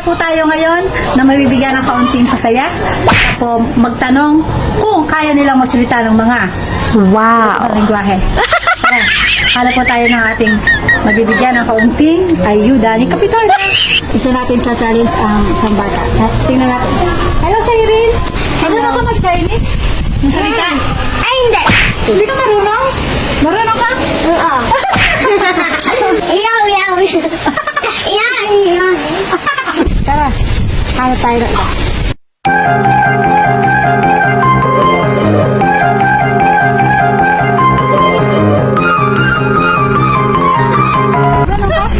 po tayo ngayon na mabibigyan ng kaunting pasaya at po magtanong kung kaya nilang magsalita ng mga lingwahe. Tara, hala po tayo ng ating mabibigyan ng kaunting ayuda ni Kapitan. Isa natin cha-challenge ang isang bata. Tingnan natin. Hello, Cyril! Marunong ka mag-Chinese? Magsalita? Ay, hindi. Hindi ka marunong? Marunong ka? Oo. Iyaw, iyaw. Iyaw, iyaw. Tara, hala tayo na iba.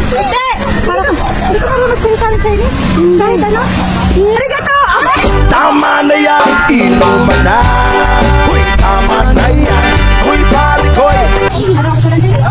Hindi! Parang, hindi ka marunong magsalita ng Chinese? Kahit ano? Arigato! Tama na yan, inuman na. Uy, tama na yan. Uy, pare ko Ano ka sa ng Chinese?